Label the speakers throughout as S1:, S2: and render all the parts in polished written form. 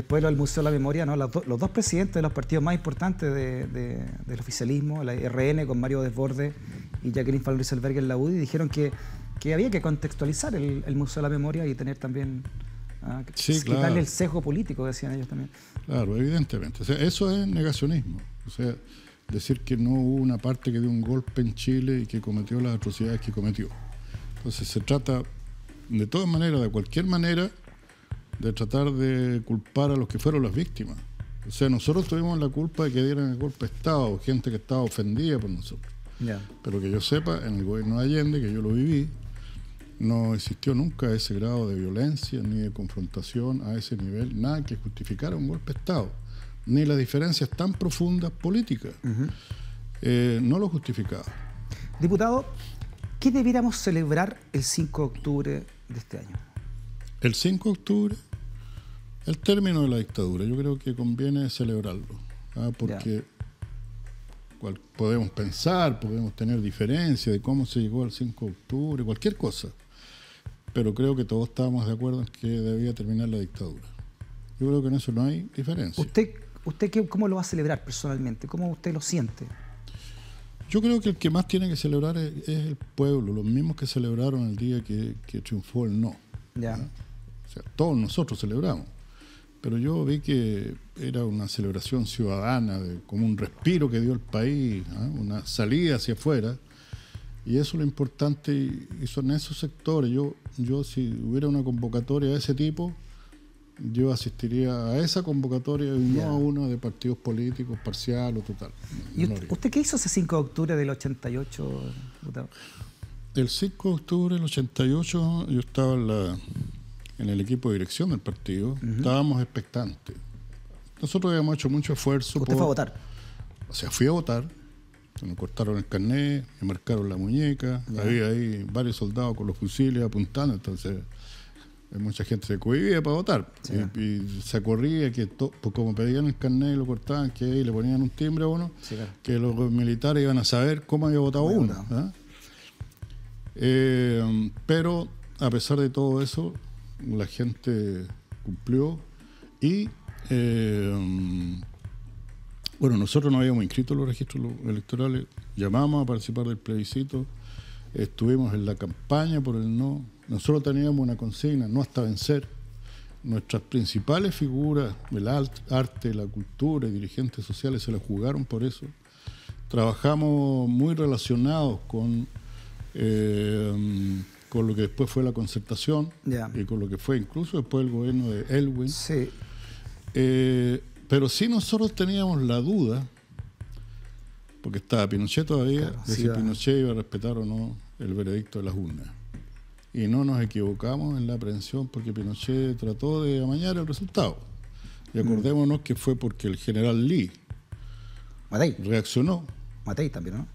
S1: pueblo del Museo de la Memoria, ¿no? Los dos presidentes de los partidos más importantes del oficialismo, la RN con Mario Desbordes y Jacqueline Van Rieselbergher en la UDI, dijeron que había que contextualizar el Museo de la Memoria y tener también, quitarle el sesgo político, decían ellos también.
S2: Claro, evidentemente. O sea, eso es negacionismo. O sea, decir que no hubo una parte que dio un golpe en Chile y que cometió las atrocidades que cometió. Entonces se trata, de todas maneras, de cualquier manera, de tratar de culpar a los que fueron las víctimas. O sea, nosotros tuvimos la culpa de que dieran el golpe de Estado, gente que estaba ofendida por nosotros.
S1: Yeah.
S2: Pero que yo sepa, en el gobierno de Allende, que yo lo viví, no existió nunca ese grado de violencia ni de confrontación a ese nivel, nada que justificara un golpe de Estado, ni las diferencias tan profundas políticas. No lo justificaba.
S1: Diputado, ¿qué debiéramos celebrar el 5 de octubre de este año?
S2: El 5 de octubre, el término de la dictadura. Yo creo que conviene celebrarlo, porque podemos pensar, podemos tener diferencias de cómo se llegó al 5 de octubre, cualquier cosa, pero creo que todos estábamos de acuerdo en que debía terminar la dictadura. Yo creo que en eso no hay diferencia.
S1: ¿Usted cómo lo va a celebrar personalmente? ¿Cómo usted lo siente?
S2: Yo creo que el que más tiene que celebrar es el pueblo, los mismos que celebraron el día que triunfó el no.
S1: Ya.
S2: O sea, todos nosotros celebramos. Pero yo vi que era una celebración ciudadana, como un respiro que dio el país, una salida hacia afuera. Y eso es lo importante, y son esos sectores. Yo si hubiera una convocatoria de ese tipo, yo asistiría a esa convocatoria y no a una de partidos políticos, parcial o total.
S1: ¿Y usted qué hizo ese 5 de octubre del 88, diputado?
S2: El 5 de octubre del 88 yo estaba en el equipo de dirección del partido. Estábamos expectantes. Nosotros habíamos hecho mucho esfuerzo.
S1: ¿Usted fue a votar?
S2: O sea, fui a votar. Me cortaron el carnet, me marcaron la muñeca. Había ahí varios soldados con los fusiles apuntando. Entonces, mucha gente se cohibía para votar. Sí. Y se corría que, pues como pedían el carnet y lo cortaban, que ahí le ponían un timbre a uno, que los militares iban a saber cómo había votado uno. Pero, a pesar de todo eso, la gente cumplió y bueno, nosotros no habíamos inscrito en los registros electorales, llamamos a participar del plebiscito, estuvimos en la campaña por el no. Nosotros teníamos una consigna, no hasta vencer. Nuestras principales figuras del arte, la cultura y dirigentes sociales se la jugaron por eso. Trabajamos muy relacionados con lo que después fue la concertación y con lo que fue incluso después el gobierno de Elwin.
S1: Sí.
S2: Pero sí nosotros teníamos la duda, porque estaba Pinochet todavía, de si Pinochet iba a respetar o no el veredicto de las urnas. Y no nos equivocamos en la aprehensión porque Pinochet trató de amañar el resultado. Y acordémonos que fue porque el general Lee reaccionó.
S1: Matei también, ¿no?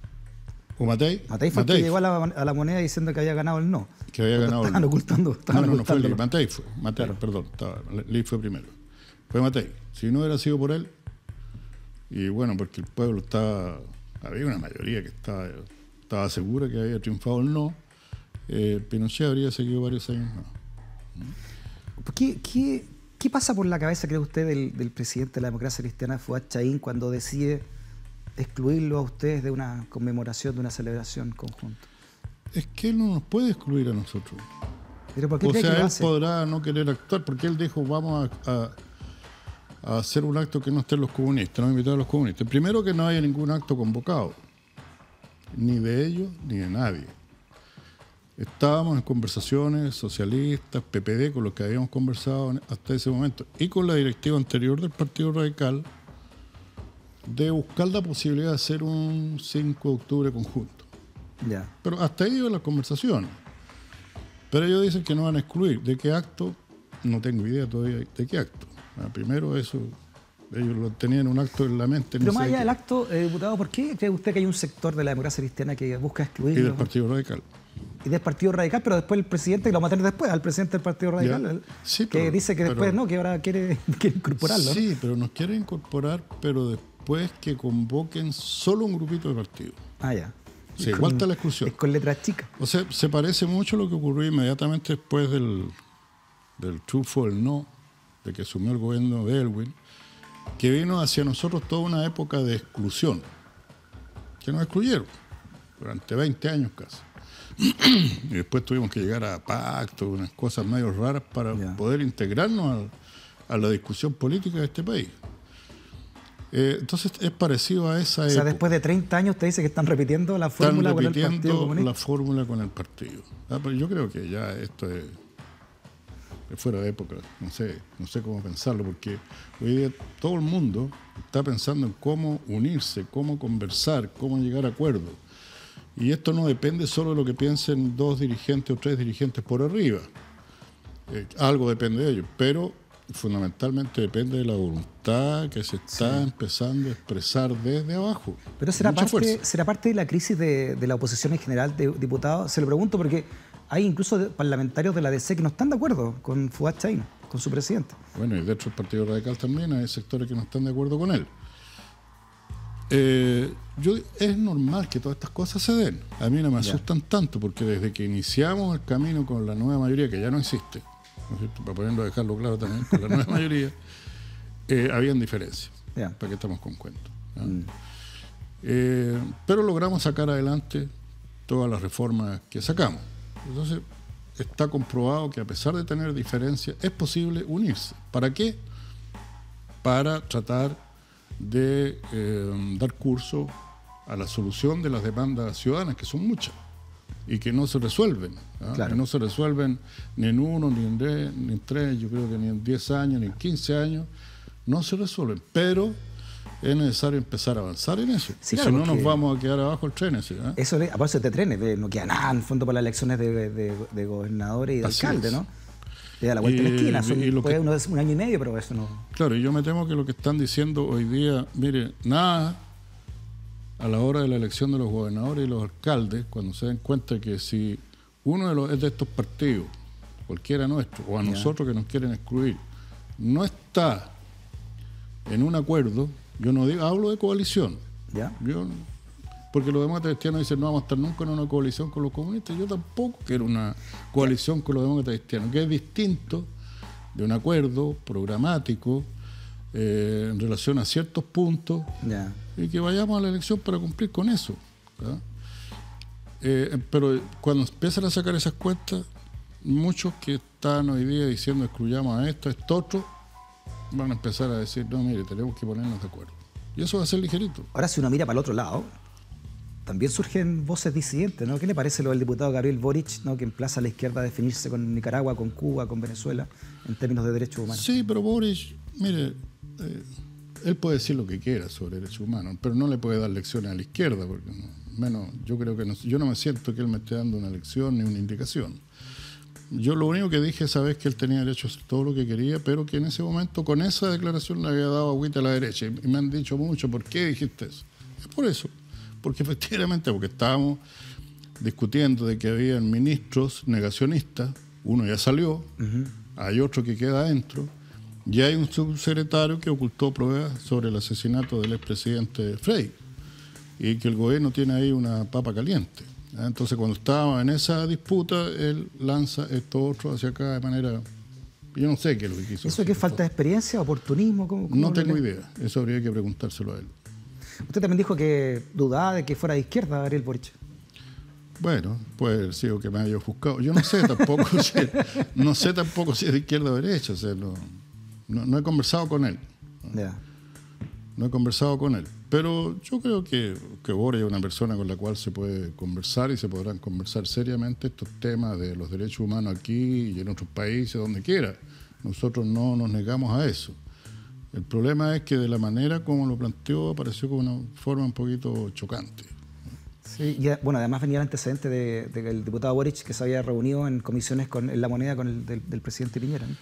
S2: ¿O Matei?
S1: Matei fue el que llegó a la moneda diciendo que había ganado el no.
S2: Que había ganado
S1: el no. Ocultando.
S2: No fue Lee. Matei fue. Perdón. Lee fue primero. Fue Matei. Si no hubiera sido por él, y bueno, porque el pueblo había una mayoría que estaba segura que había triunfado el no, Pinochet habría seguido varios años más.
S1: ¿Qué pasa por la cabeza, cree usted, del presidente de la democracia cristiana, Fuad Chaín, cuando decide excluirlo a ustedes de una conmemoración, de una celebración conjunta?
S2: Es que él no nos puede excluir a nosotros.
S1: ¿Pero por qué
S2: o
S1: cree
S2: sea,
S1: que lo
S2: él
S1: hace?
S2: Podrá no querer actuar, porque él dijo, vamos a hacer un acto que no estén los comunistas, no invitar a los comunistas. Primero, que no haya ningún acto convocado, ni de ellos ni de nadie. Estábamos en conversaciones socialistas, PPD, con los que habíamos conversado hasta ese momento, y con la directiva anterior del Partido Radical, de buscar la posibilidad de hacer un 5 de octubre conjunto. Pero hasta ahí iban las conversaciones. Pero ellos dicen que no van a excluir. ¿De qué acto? No tengo idea todavía de qué acto. Primero eso, ellos lo tenían un acto en la mente.
S1: Pero más allá del acto, diputado, ¿por qué cree usted que hay un sector de la democracia cristiana que busca excluirlo?
S2: Y del Partido Radical.
S1: Y del Partido Radical, pero después el presidente, y lo mataron después, al presidente del Partido Radical, que dice que después no, que ahora quiere incorporarlo.
S2: Sí, pero nos quiere incorporar, pero después que convoquen solo un grupito de partidos. Sí, igual está la exclusión.
S1: Es con letras chicas.
S2: O sea, se parece mucho a lo que ocurrió inmediatamente después del triunfo del no, desde que asumió el gobierno de Elwin, que vino hacia nosotros toda una época de exclusión, que nos excluyeron durante 20 años casi. Y después tuvimos que llegar a pactos, unas cosas medio raras para poder integrarnos a la discusión política de este país. Entonces es parecido a esa época.
S1: O sea, después de 30 años te dice que están repitiendo la fórmula con el Partido Comunista.
S2: La fórmula con el partido. Pero yo creo que ya esto es fuera de época. No sé cómo pensarlo, porque hoy día todo el mundo está pensando en cómo unirse, cómo conversar, cómo llegar a acuerdos. Y esto no depende solo de lo que piensen 2 dirigentes o 3 dirigentes por arriba. Algo depende de ellos, pero fundamentalmente depende de la voluntad que se está empezando a expresar desde abajo.
S1: Pero será parte de la crisis de la oposición en general, de diputados. Se lo pregunto porque hay incluso parlamentarios de la DC que no están de acuerdo con Fuad Chahine, con su presidente.
S2: Bueno, y dentro del Partido Radical también hay sectores que no están de acuerdo con él. Es normal que todas estas cosas se den. A mí no me asustan tanto, porque desde que iniciamos el camino con la nueva mayoría, que ya no existe, ¿no es cierto? Para ponerlo, dejarlo claro también, con la nueva mayoría, habían diferencias. ¿Para qué estamos con cuentos? Pero logramos sacar adelante todas las reformas que sacamos. Entonces, está comprobado que a pesar de tener diferencias, es posible unirse. ¿Para qué? Para tratar de dar curso a la solución de las demandas ciudadanas, que son muchas y que no se resuelven. Claro. Que no se resuelven ni en 1, ni en 3, yo creo que ni en 10 años, ni en 15 años, no se resuelven. Pero es necesario empezar a avanzar en eso. Sí, claro, si no, nos vamos a quedar abajo el tren.
S1: Eso, aparte de trenes, no queda nada en fondo para las elecciones de gobernadores y de alcaldes, ¿no? Le da la vuelta en la esquina, puede un año y medio, pero eso no...
S2: Claro, y yo me temo que lo que están diciendo hoy día, mire, nada a la hora de la elección de los gobernadores y los alcaldes, cuando se den cuenta que si uno es de estos partidos, cualquiera nuestro, o a nosotros que nos quieren excluir, no está en un acuerdo, yo no digo, hablo de coalición. Porque los demócratas cristianos dicen no vamos a estar nunca en una coalición con los comunistas. Yo tampoco quiero una coalición con los demócratas cristianos, que es distinto de un acuerdo programático en relación a ciertos puntos y que vayamos a la elección para cumplir con eso. Pero cuando empiezan a sacar esas cuentas, muchos que están hoy día diciendo excluyamos a esto otro, van a empezar a decir no, mire, tenemos que ponernos de acuerdo. Y eso va a ser ligerito.
S1: Ahora, si uno mira para el otro lado, también surgen voces disidentes, ¿no? ¿Qué le parece lo del diputado Gabriel Boric, ¿no? Que emplaza a la izquierda a definirse con Nicaragua, con Cuba, con Venezuela, en términos de derechos humanos?
S2: Sí, pero Boric, mire, él puede decir lo que quiera sobre derechos humanos, pero no le puede dar lecciones a la izquierda, porque yo creo que yo no me siento que él me esté dando una lección ni una indicación. Yo lo único que dije esa vez que él tenía derecho a hacer todo lo que quería, pero que en ese momento con esa declaración le había dado agüita a la derecha. Y me han dicho mucho, ¿por qué dijiste eso? Es por eso. Porque efectivamente, porque estábamos discutiendo de que había ministros negacionistas, uno ya salió, hay otro que queda adentro, y hay un subsecretario que ocultó pruebas sobre el asesinato del expresidente Frei, y que el gobierno tiene ahí una papa caliente. Entonces, cuando estábamos en esa disputa, él lanza esto otro hacia acá de manera... Yo no sé qué es lo que quiso.
S1: ¿Eso qué es falta de experiencia, oportunismo? ¿Cómo
S2: no tengo idea, eso habría que preguntárselo a él.
S1: Usted también dijo que dudaba de que fuera de izquierda Gabriel Boric.
S2: Bueno, puede haber sido que me haya ofuscado. Yo no sé tampoco si es de izquierda o derecha. O sea, no he conversado con él. No he conversado con él. Pero yo creo que Boric es una persona con la cual se puede conversar y se podrán conversar seriamente estos temas de los derechos humanos aquí y en otros países, donde quiera. Nosotros no nos negamos a eso. El problema es que de la manera como lo planteó apareció como una forma un poquito chocante.
S1: Sí, y bueno, además venía el antecedente de que el diputado Boric que se había reunido en comisiones en La Moneda con el del presidente Piñera, ¿no?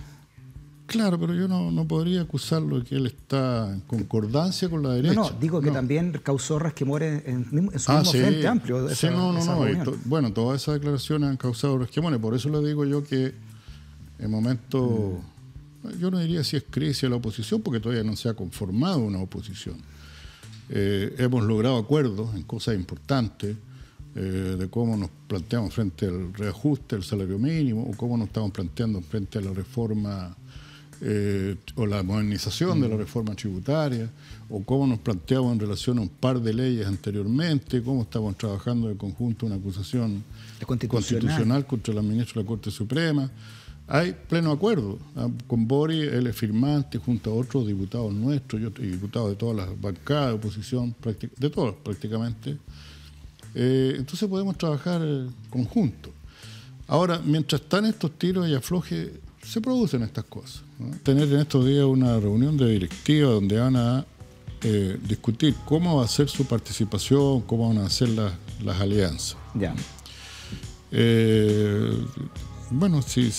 S2: Claro, pero yo no podría acusarlo de que él está en concordancia con la derecha.
S1: No, digo que también causó resquemores en su mismo Frente Amplio.
S2: Sí, bueno, todas esas declaraciones han causado resquemores. Por eso le digo yo que en momento... Yo no diría si es crisis de la oposición, porque todavía no se ha conformado una oposición. Hemos logrado acuerdos en cosas importantes de cómo nos planteamos frente al reajuste del salario mínimo o cómo nos estamos planteando frente a la reforma o la modernización de la reforma tributaria, o cómo nos planteamos en relación a un par de leyes anteriormente, cómo estamos trabajando de conjunto una acusación constitucional contra la ministra de la Corte Suprema. Hay pleno acuerdo. Con Boric, él es firmante, junto a otros diputados nuestros y diputados de todas las bancadas de oposición, de todas prácticamente. Entonces podemos trabajar conjunto. Ahora, mientras están estos tiros y aflojes, se producen estas cosas, ¿no? Tener en estos días una reunión de directiva donde van a discutir cómo va a ser su participación, cómo van a ser las alianzas.
S1: Ya.
S2: Bueno, si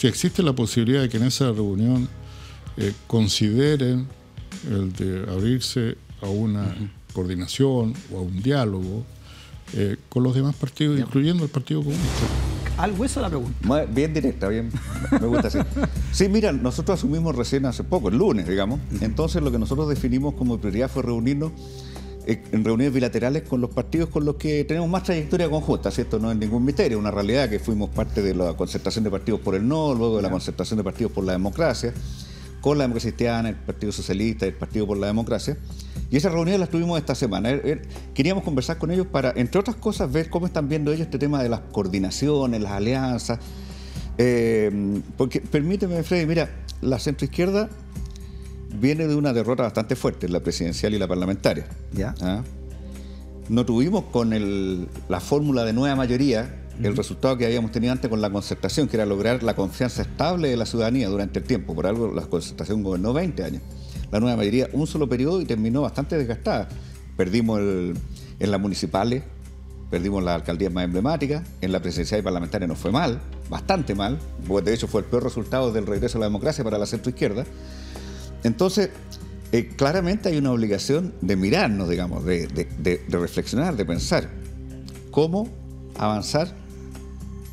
S2: existe la posibilidad de que en esa reunión consideren el de abrirse a una coordinación o a un diálogo con los demás partidos, incluyendo el Partido Comunista.
S1: Al hueso la pregunta.
S3: Bien directa, bien, me gusta así. Sí, mira, nosotros asumimos recién hace poco, el lunes, digamos. Entonces lo que nosotros definimos como prioridad fue reunirnos en reuniones bilaterales con los partidos con los que tenemos más trayectoria conjunta, ¿cierto? No es ningún misterio, una realidad que fuimos parte de la concertación de partidos por el no, luego de la concertación de partidos por la democracia, con la Democracia Cristiana, el Partido Socialista, el Partido por la Democracia. Y esas reuniones las tuvimos esta semana. Queríamos conversar con ellos para, entre otras cosas, ver cómo están viendo ellos este tema de las coordinaciones, las alianzas. Porque, permíteme, Freddy, mira, la centroizquierda viene de una derrota bastante fuerte, la presidencial y la parlamentaria.
S1: ¿Ya?
S3: ¿Ah? No tuvimos con la fórmula de nueva mayoría el resultado que habíamos tenido antes con la concertación, que era lograr la confianza estable de la ciudadanía durante el tiempo. Por algo la concertación gobernó 20 años. La nueva mayoría un solo periodo y terminó bastante desgastada. Perdimos en las municipales, perdimos las alcaldías más emblemáticas, en la presidencial y parlamentaria nos fue mal, bastante mal, porque de hecho fue el peor resultado del regreso a la democracia para la centroizquierda. Entonces, claramente hay una obligación de mirarnos, digamos, de reflexionar, de pensar cómo avanzar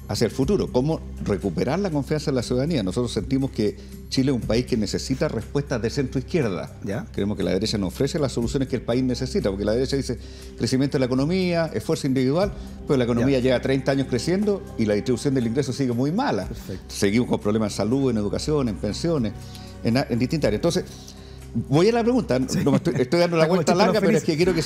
S3: hacia el futuro, cómo recuperar la confianza de la ciudadanía. Nosotros sentimos que Chile es un país que necesita respuestas de centro-izquierda. Creemos que la derecha no ofrece las soluciones que el país necesita, porque la derecha dice crecimiento de la economía, esfuerzo individual, pero la economía lleva 30 años creciendo y la distribución del ingreso sigue muy mala.
S1: Perfecto.
S3: Seguimos con problemas en salud, en educación, en pensiones, en distintas áreas. Entonces, voy a la pregunta, no me estoy dando la vuelta larga, pero es que quiero que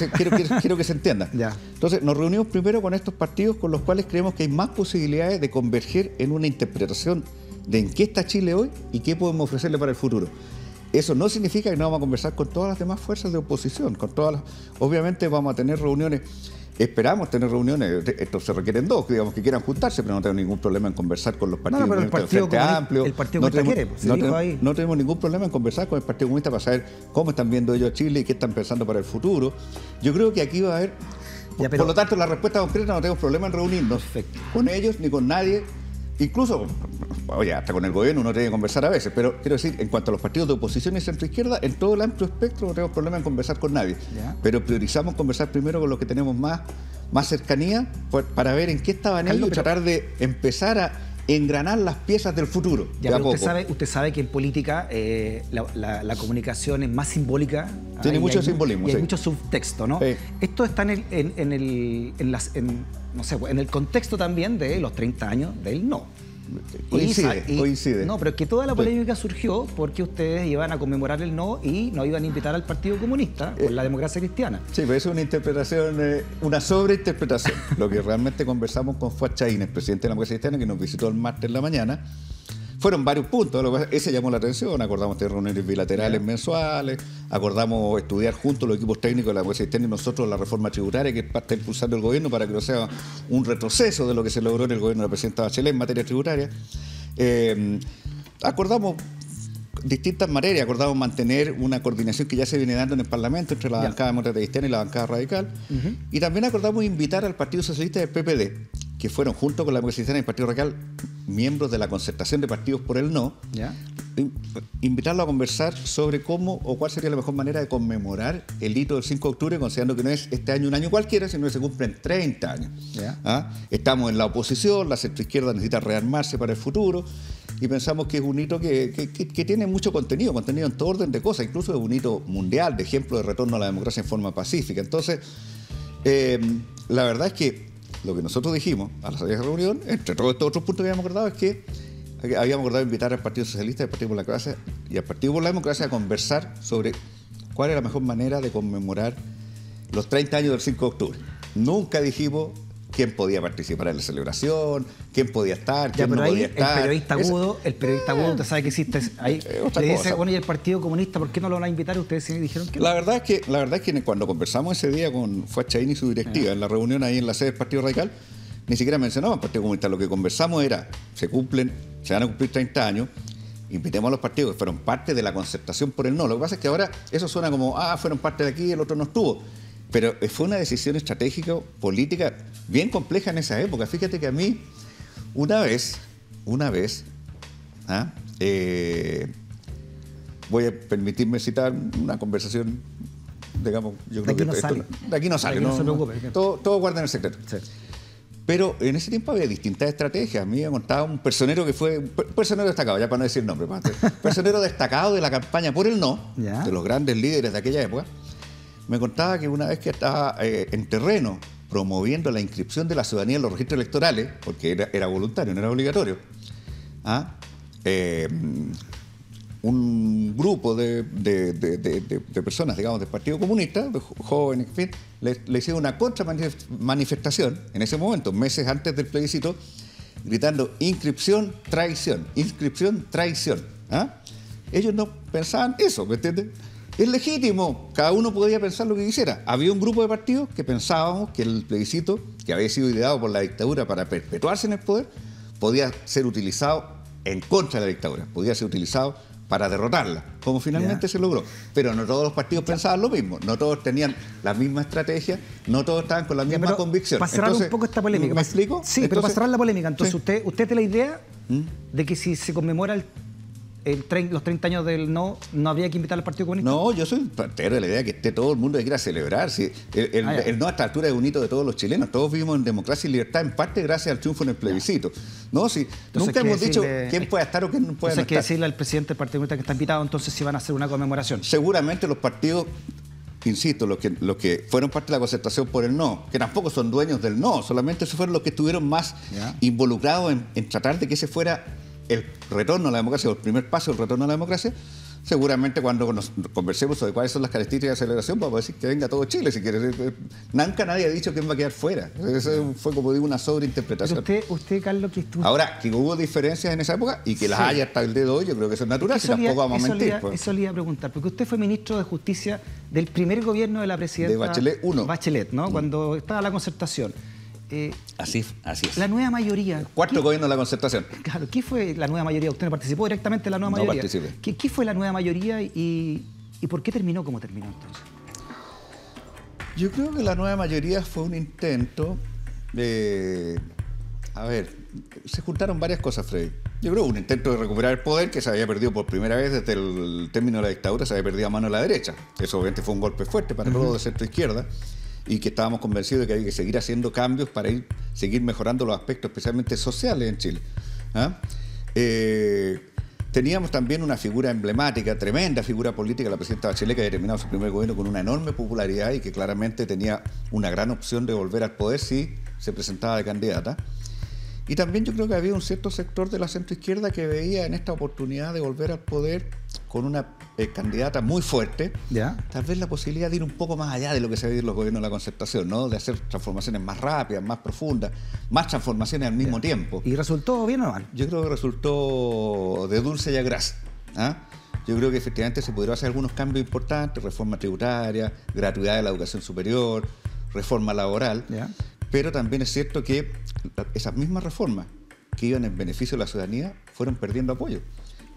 S3: se entienda.
S1: Ya.
S3: Entonces, nos reunimos primero con estos partidos con los cuales creemos que hay más posibilidades de converger en una interpretación de en qué está Chile hoy y qué podemos ofrecerle para el futuro. Eso no significa que no vamos a conversar con todas las demás fuerzas de oposición, obviamente vamos a tener reuniones. Esperamos tener reuniones, esto se requieren dos, digamos, que quieran juntarse, pero no tengo ningún problema en conversar con los partidos
S1: del Frente Amplio. El Partido Comunista quiere, pues,
S3: no tenemos ningún problema en conversar con el Partido Comunista para saber cómo están viendo ellos a Chile y qué están pensando para el futuro. Yo creo que aquí va a haber, por lo tanto, la respuesta concreta, no tenemos problema en reunirnos con ellos ni con nadie. Incluso, oye, hasta con el gobierno uno tiene que conversar a veces, pero quiero decir, en cuanto a los partidos de oposición y centroizquierda, en todo el amplio espectro no tenemos problema en conversar con nadie. Pero priorizamos conversar primero con los que tenemos más cercanía para ver en qué estaban ellos y tratar de empezar a engranar las piezas del futuro.
S1: Pero usted sabe que en política la comunicación es más simbólica.
S3: Tiene mucho simbolismo.
S1: Y hay mucho subtexto, ¿no?
S3: Sí.
S1: Esto está en el contexto también de los 30 años del no.
S3: Coincide.
S1: No, pero es que toda la polémica surgió porque ustedes iban a conmemorar el no y no iban a invitar al Partido Comunista con la Democracia Cristiana.
S3: Sí, pero eso es una interpretación, una sobreinterpretación. Lo que realmente conversamos con Fuad Chahín, el presidente de la Democracia Cristiana, que nos visitó el martes en la mañana. Fueron varios puntos, ese llamó la atención, acordamos tener reuniones bilaterales mensuales, acordamos estudiar juntos los equipos técnicos de la Democracia Cristiana y nosotros la reforma tributaria que está impulsando el gobierno para que no sea un retroceso de lo que se logró en el gobierno de la presidenta Bachelet en materia tributaria. Acordamos distintas materias, acordamos mantener una coordinación que ya se viene dando en el Parlamento entre la bancada demócrata cristiana y la bancada radical, y también acordamos invitar al Partido Socialista y al PPD, que fueron junto con la Democracia Cristiana y el Partido Radical miembros de la concertación de partidos por el no, invitarlo a conversar sobre cómo o cuál sería la mejor manera de conmemorar el hito del 5 de octubre, considerando que no es este año un año cualquiera, sino que se cumplen 30 años. Estamos en la oposición, la centroizquierda necesita rearmarse para el futuro y pensamos que es un hito que tiene mucho contenido en todo orden de cosas, incluso es un hito mundial, de ejemplo de retorno a la democracia en forma pacífica. Entonces, la verdad es que lo que nosotros dijimos a la salida de la reunión, entre todos estos otros puntos que habíamos acordado, es que habíamos acordado invitar al Partido Socialista, al Partido por la Democracia y al Partido por la Democracia a conversar sobre cuál era la mejor manera de conmemorar los 30 años del 5 de octubre. Nunca dijimos quién podía participar en la celebración, quién podía estar, quién no podía estar.
S1: El periodista agudo, usted sabe que existe ahí, le dice, bueno, y el Partido Comunista, ¿por qué no lo van a invitar? Ustedes sí dijeron que no.
S3: La verdad es que cuando conversamos ese día con Fuachaín y su directiva, en la reunión ahí en la sede del Partido Radical, ni siquiera mencionamos al Partido Comunista. Lo que conversamos era, se van a cumplir 30 años, invitemos a los partidos que fueron parte de la concertación por el no. Lo que pasa es que ahora eso suena como, fueron parte de aquí y el otro no estuvo. Pero fue una decisión estratégica, política, bien compleja en esa época. Fíjate que a mí, una vez, voy a permitirme citar una conversación, digamos, yo creo que de aquí no sale. No se preocupe. Todo guarda en el secreto. Sí. Pero en ese tiempo había distintas estrategias. A mí me contaba un personero que fue, personero destacado, ya para no decir nombre, personero destacado de la campaña por el no, ¿ya? De los grandes líderes de aquella época. Me contaba que una vez que estaba en terreno promoviendo la inscripción de la ciudadanía en los registros electorales, porque era voluntario, no era obligatorio, un grupo de personas, digamos, del Partido Comunista, de jóvenes, en fin, le hicieron una contramanifestación en ese momento, meses antes del plebiscito, gritando inscripción, traición, inscripción, traición. Ellos no pensaban eso, ¿me entiendes? Es legítimo, cada uno podía pensar lo que quisiera. Había un grupo de partidos que pensábamos que el plebiscito, que había sido ideado por la dictadura para perpetuarse en el poder, podía ser utilizado en contra de la dictadura, podía ser utilizado para derrotarla, como finalmente se logró. Pero no todos los partidos pensaban lo mismo, no todos tenían la misma estrategia, no todos estaban con la misma convicción.
S1: Para cerrar un poco esta polémica.
S3: ¿Me explico?
S1: Sí, pero para cerrar la polémica, entonces usted tiene la idea de que si se conmemora los 30 años del no habría que invitar al Partido Comunista.
S3: No, yo soy partidero de la idea de que esté todo el mundo que quiera celebrar. Si el no a esta altura es un hito de todos los chilenos. Todos vivimos en democracia y libertad, en parte gracias al triunfo en el plebiscito. No, si nunca hemos dicho quién puede estar o quién no puede estar.
S1: Hay que decirle al presidente del Partido Comunista que está invitado, entonces si van a hacer una conmemoración.
S3: Seguramente los partidos, insisto, los que fueron parte de la concertación por el no, que tampoco son dueños del no, solamente esos fueron los que estuvieron más involucrados en tratar de que ese fuera el retorno a la democracia, o el primer paso del retorno a la democracia. Seguramente cuando nos conversemos sobre cuáles son las características de celebración, vamos a decir que venga todo Chile, si quiere. Nunca nadie ha dicho quién va a quedar fuera. Eso fue, como digo, una sobreinterpretación.
S1: Pero usted, Carlos, que estuvo...
S3: Ahora, que hubo diferencias en esa época y que las haya hasta el día de hoy, yo creo que eso es natural, si tampoco vamos a mentir.
S1: Eso le iba a preguntar, porque usted fue ministro de Justicia del primer gobierno de la presidenta...
S3: De Bachelet 1.
S1: Bachelet, ¿no? Cuando estaba la concertación.
S3: Así es.
S1: La nueva mayoría...
S3: Cuarto gobierno de la concertación.
S1: Claro, ¿qué fue la nueva mayoría? ¿Usted no participó directamente en la nueva mayoría?
S3: No participé.
S1: ¿Qué fue la nueva mayoría y por qué terminó como terminó entonces?
S3: Yo creo que la nueva mayoría fue un intento de... A ver, se juntaron varias cosas, Freddy. Yo creo un intento de recuperar el poder que se había perdido por primera vez desde el término de la dictadura, se había perdido a mano de la derecha. Eso obviamente fue un golpe fuerte para todos de centro-izquierda, y que estábamos convencidos de que había que seguir haciendo cambios para seguir mejorando los aspectos especialmente sociales en Chile. Teníamos también una figura emblemática, tremenda figura política, la presidenta Bachelet, que había terminado su primer gobierno con una enorme popularidad y que claramente tenía una gran opción de volver al poder si se presentaba de candidata. Y también yo creo que había un cierto sector de la centroizquierda que veía en esta oportunidad de volver al poder con una candidata muy fuerte, tal vez la posibilidad de ir un poco más allá de lo que se ve en los gobiernos de la concertación, ¿no? De hacer transformaciones más rápidas, más profundas, más transformaciones al mismo tiempo.
S1: ¿Y resultó bien o mal?
S3: Yo creo que resultó de dulce y a gras. Yo creo que efectivamente se pudieron hacer algunos cambios importantes, reforma tributaria, gratuidad de la educación superior, reforma laboral, pero también es cierto que esas mismas reformas que iban en beneficio de la ciudadanía fueron perdiendo apoyo.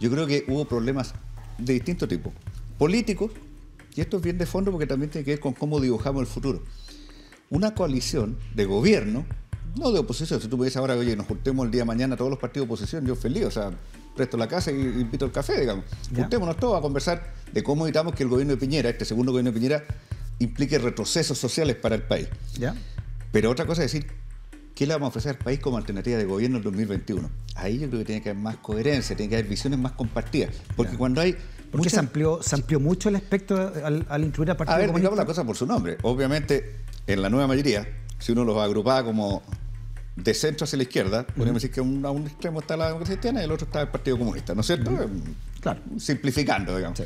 S3: Yo creo que hubo problemas de distinto tipo, políticos, y esto es bien de fondo porque también tiene que ver con cómo dibujamos el futuro. Una coalición de gobierno, no de oposición. Si tú me dices ahora, oye, nos juntemos el día de mañana todos los partidos de oposición, yo feliz, o sea, presto la casa y invito el café, digamos. Juntémonos todos a conversar de cómo evitamos que el gobierno de Piñera, este segundo gobierno de Piñera, implique retrocesos sociales para el país. Pero otra cosa es decir, ¿qué le vamos a ofrecer al país como alternativa de gobierno en 2021? Ahí yo creo que tiene que haber más coherencia, tiene que haber visiones más compartidas. Porque cuando hay...
S1: Porque se amplió mucho el espectro al incluir a Partido Comunista.
S3: Digamos la cosa por su nombre. Obviamente, en la nueva mayoría, si uno los agrupaba como de centro hacia la izquierda, podríamos decir que a un extremo está la Democracia Cristiana y el otro está el Partido Comunista, ¿no es cierto?
S1: Claro.
S3: Simplificando, digamos.
S1: Sí.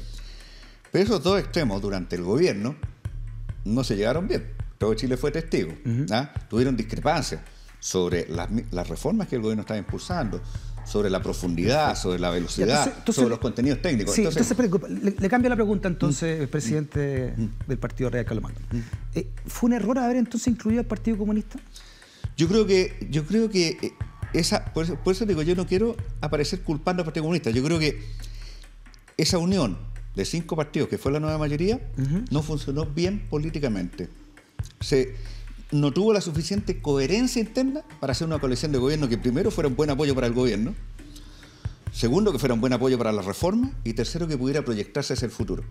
S3: Pero esos dos extremos durante el gobierno no se llegaron bien. Todo Chile fue testigo. ¿Ah? Tuvieron discrepancias sobre las reformas que el gobierno estaba impulsando, sobre la profundidad, sobre la velocidad, entonces, sobre los contenidos técnicos.
S1: Sí, entonces le cambio la pregunta entonces, el presidente del Partido Real, Carlos Magno. ¿Fue un error haber entonces incluido al Partido Comunista?
S3: Yo creo que por eso digo, yo no quiero aparecer culpando al Partido Comunista. Yo creo que esa unión de 5 partidos, que fue la nueva mayoría, no funcionó bien políticamente. No tuvo la suficiente coherencia interna para hacer una coalición de gobierno que primero fuera un buen apoyo para el gobierno, segundo que fuera un buen apoyo para las reformas y tercero que pudiera proyectarse hacia el futuro.